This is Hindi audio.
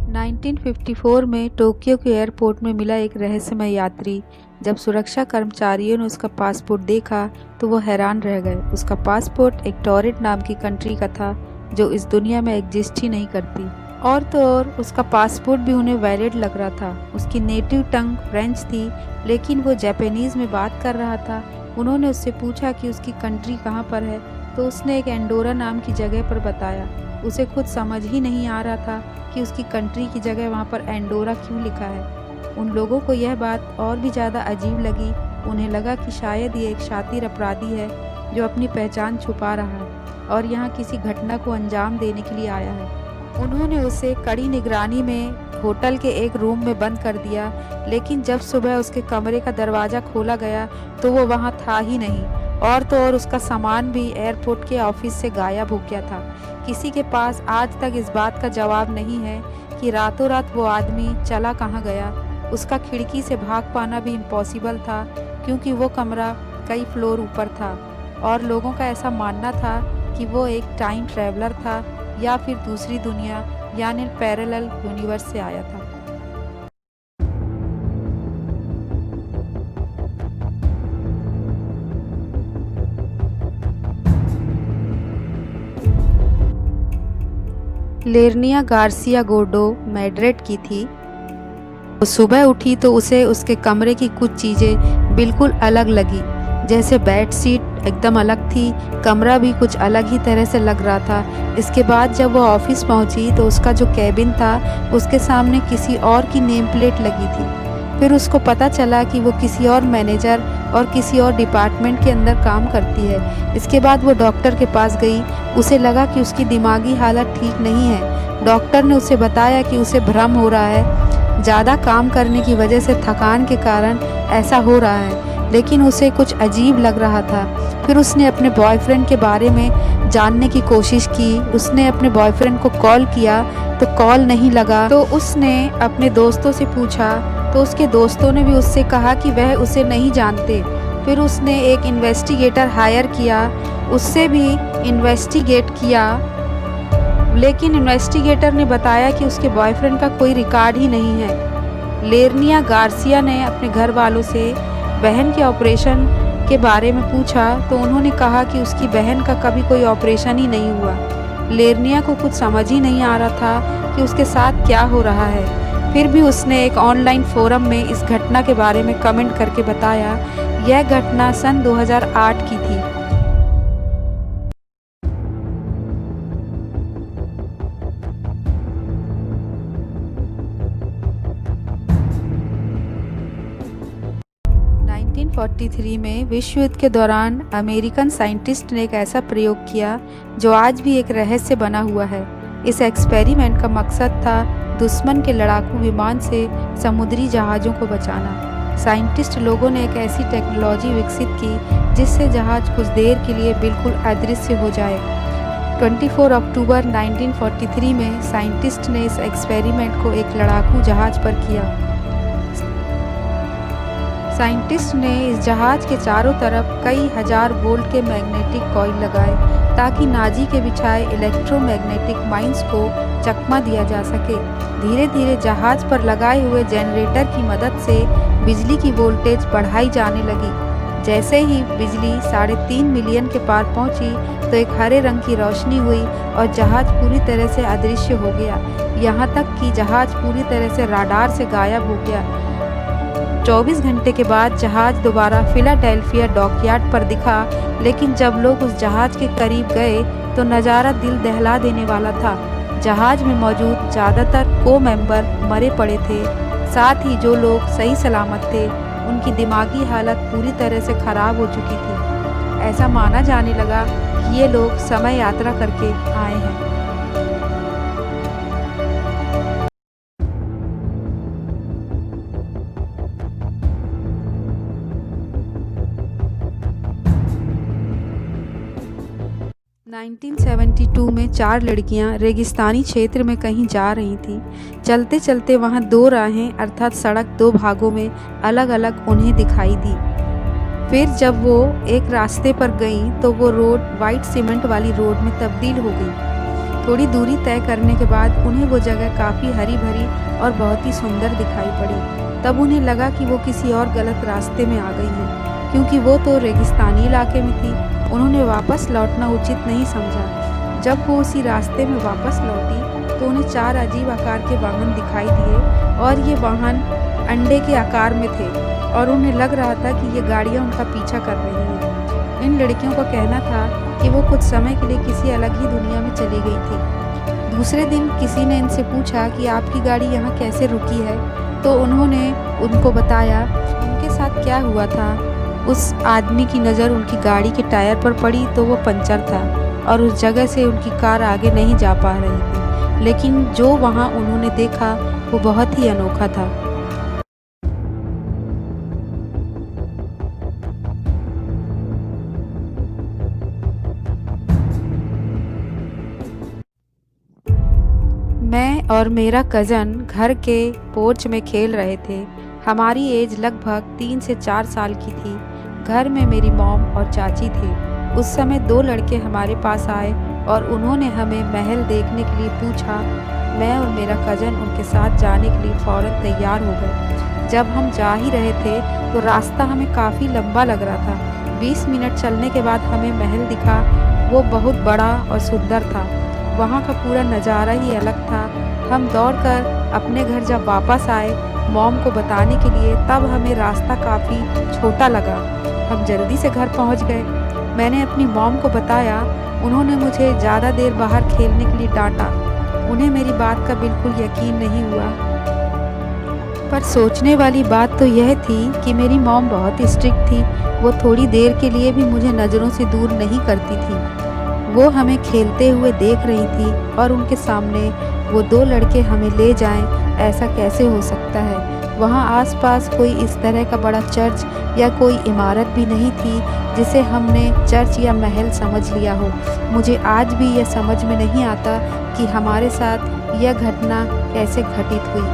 1954 में टोक्यो के एयरपोर्ट में मिला एक रहस्यमय यात्री। जब सुरक्षा कर्मचारियों ने उसका पासपोर्ट देखा तो वो हैरान रह गए। उसका पासपोर्ट एक टॉरेंट नाम की कंट्री का था जो इस दुनिया में एग्जिस्ट ही नहीं करती। और तो और उसका पासपोर्ट भी उन्हें वैलिड लग रहा था। उसकी नेटिव टंग फ्रेंच थी, लेकिन वो जापानीज़ में बात कर रहा था। उन्होंने उससे पूछा कि उसकी कंट्री कहाँ पर है, तो उसने एक एंडोरा नाम की जगह पर बताया। उसे खुद समझ ही नहीं आ रहा था कि उसकी कंट्री की जगह वहाँ पर एंडोरा क्यों लिखा है। उन लोगों को यह बात और भी ज़्यादा अजीब लगी। उन्हें लगा कि शायद ये एक शातिर अपराधी है जो अपनी पहचान छुपा रहा है और यहाँ किसी घटना को अंजाम देने के लिए आया है। उन्होंने उसे कड़ी निगरानी में होटल के एक रूम में बंद कर दिया, लेकिन जब सुबह उसके कमरे का दरवाज़ा खोला गया तो वो वहाँ था ही नहीं। और तो और उसका सामान भी एयरपोर्ट के ऑफिस से गायब हो गया था। किसी के पास आज तक इस बात का जवाब नहीं है कि रातों रात वो आदमी चला कहाँ गया। उसका खिड़की से भाग पाना भी इम्पॉसिबल था, क्योंकि वो कमरा कई फ्लोर ऊपर था और लोगों का ऐसा मानना था कि वो एक टाइम ट्रैवलर था या फिर दूसरी दुनिया यानी पैरेलल यूनिवर्स से आया था। लेरनिया गार्सिया गोर्डो मैड्रिड की थी। वो सुबह उठी तो उसे उसके कमरे की कुछ चीज़ें बिल्कुल अलग लगी। जैसे बेड शीट एकदम अलग थी, कमरा भी कुछ अलग ही तरह से लग रहा था। इसके बाद जब वो ऑफिस पहुंची तो उसका जो कैबिन था उसके सामने किसी और की नेम प्लेट लगी थी। फिर उसको पता चला कि वो किसी और मैनेजर और किसी और डिपार्टमेंट के अंदर काम करती है। इसके बाद वो डॉक्टर के पास गई। उसे लगा कि उसकी दिमागी हालत ठीक नहीं है। डॉक्टर ने उसे बताया कि उसे भ्रम हो रहा है, ज़्यादा काम करने की वजह से थकान के कारण ऐसा हो रहा है, लेकिन उसे कुछ अजीब लग रहा था। फिर उसने अपने बॉयफ्रेंड के बारे में जानने की कोशिश की। उसने अपने बॉयफ्रेंड को कॉल किया तो कॉल नहीं लगा। तो उसने अपने दोस्तों से पूछा तो उसके दोस्तों ने भी उससे कहा कि वह उसे नहीं जानते। फिर उसने एक इन्वेस्टिगेटर हायर किया, उससे भी इन्वेस्टिगेट किया, लेकिन इन्वेस्टिगेटर ने बताया कि उसके बॉयफ्रेंड का कोई रिकॉर्ड ही नहीं है। लेरनिया गार्सिया ने अपने घर वालों से बहन के ऑपरेशन के बारे में पूछा तो उन्होंने कहा कि उसकी बहन का कभी कोई ऑपरेशन ही नहीं हुआ। लेरनिया को कुछ समझ ही नहीं आ रहा था कि उसके साथ क्या हो रहा है। फिर भी उसने एक ऑनलाइन फोरम में इस घटना के बारे में कमेंट करके बताया। यह घटना सन 2008 की थी। नाइनटीन 43 में विश्व युद्ध के दौरान अमेरिकन साइंटिस्ट ने एक ऐसा प्रयोग किया जो आज भी एक रहस्य बना हुआ है। इस एक्सपेरिमेंट का मकसद था दुश्मन के लड़ाकू विमान से समुद्री जहाज़ों को बचाना। साइंटिस्ट लोगों ने एक ऐसी टेक्नोलॉजी विकसित की जिससे जहाज़ कुछ देर के लिए बिल्कुल अदृश्य हो जाए। 24 अक्टूबर 1943 में साइंटिस्ट ने इस एक्सपेरिमेंट को एक लड़ाकू जहाज़ पर किया। साइंटिस्ट ने इस जहाज़ के चारों तरफ कई हजार वोल्ट के मैग्नेटिक कॉइल लगाए ताकि नाजी के बिछाए इलेक्ट्रोमैग्नेटिक माइंस को चकमा दिया जा सके। धीरे धीरे जहाज़ पर लगाए हुए जनरेटर की मदद से बिजली की वोल्टेज बढ़ाई जाने लगी। जैसे ही बिजली 3.5 मिलियन के पार पहुंची तो एक हरे रंग की रोशनी हुई और जहाज़ पूरी तरह से अदृश्य हो गया। यहाँ तक कि जहाज़ पूरी तरह से राडार से गायब हो गया। 24 घंटे के बाद जहाज़ दोबारा फिलाडेल्फिया डॉकयार्ड पर दिखा, लेकिन जब लोग उस जहाज़ के करीब गए तो नज़ारा दिल दहला देने वाला था। जहाज़ में मौजूद ज़्यादातर को मेंबर मरे पड़े थे। साथ ही जो लोग सही सलामत थे उनकी दिमागी हालत पूरी तरह से ख़राब हो चुकी थी। ऐसा माना जाने लगा कि ये लोग समय यात्रा करके आए हैं। नाइनटीन 1972 में 4 लड़कियां रेगिस्तानी क्षेत्र में कहीं जा रही थीं। चलते चलते वहां 2 राहें अर्थात सड़क 2 भागों में अलग अलग उन्हें दिखाई दी। फिर जब वो एक रास्ते पर गईं तो वो रोड वाइट सीमेंट वाली रोड में तब्दील हो गई। थोड़ी दूरी तय करने के बाद उन्हें वो जगह काफ़ी हरी भरी और बहुत ही सुंदर दिखाई पड़ी। तब उन्हें लगा कि वो किसी और गलत रास्ते में आ गई हैं, क्योंकि वो तो रेगिस्तानी इलाके में थी। उन्होंने वापस लौटना उचित नहीं समझा। जब वो उसी रास्ते में वापस लौटी तो उन्हें 4 अजीब आकार के वाहन दिखाई दिए और ये वाहन अंडे के आकार में थे और उन्हें लग रहा था कि ये गाड़ियाँ उनका पीछा कर रही हैं। इन लड़कियों का कहना था कि वो कुछ समय के लिए किसी अलग ही दुनिया में चली गई थी। दूसरे दिन किसी ने इनसे पूछा कि आपकी गाड़ी यहाँ कैसे रुकी है, तो उन्होंने उनको बताया उनके साथ क्या हुआ था। उस आदमी की नज़र उनकी गाड़ी के टायर पर पड़ी तो वो पंचर था और उस जगह से उनकी कार आगे नहीं जा पा रही थी। लेकिन जो वहाँ उन्होंने देखा वो बहुत ही अनोखा था। मैं और मेरा कज़न घर के पोर्च में खेल रहे थे। हमारी एज लगभग 3 से 4 साल की थी। घर में मेरी मॉम और चाची थी। उस समय 2 लड़के हमारे पास आए और उन्होंने हमें महल देखने के लिए पूछा। मैं और मेरा कज़न उनके साथ जाने के लिए फ़ौरन तैयार हो गए। जब हम जा ही रहे थे तो रास्ता हमें काफ़ी लंबा लग रहा था। 20 मिनट चलने के बाद हमें महल दिखा। वो बहुत बड़ा और सुंदर था। वहाँ का पूरा नज़ारा ही अलग था। हम दौड़कर अपने घर जब वापस आए मॉम को बताने के लिए, तब हमें रास्ता काफ़ी छोटा लगा। हम जल्दी से घर पहुँच गए। मैंने अपनी मॉम को बताया। उन्होंने मुझे ज़्यादा देर बाहर खेलने के लिए डांटा। उन्हें मेरी बात का बिल्कुल यकीन नहीं हुआ। पर सोचने वाली बात तो यह थी कि मेरी मॉम बहुत स्ट्रिक्ट थी। वो थोड़ी देर के लिए भी मुझे नज़रों से दूर नहीं करती थी। वो हमें खेलते हुए देख रही थी और उनके सामने वो 2 लड़के हमें ले जाएं, ऐसा कैसे हो सकता है। वहाँ आसपास कोई इस तरह का बड़ा चर्च या कोई इमारत भी नहीं थी जिसे हमने चर्च या महल समझ लिया हो। मुझे आज भी यह समझ में नहीं आता कि हमारे साथ यह घटना कैसे घटित हुई।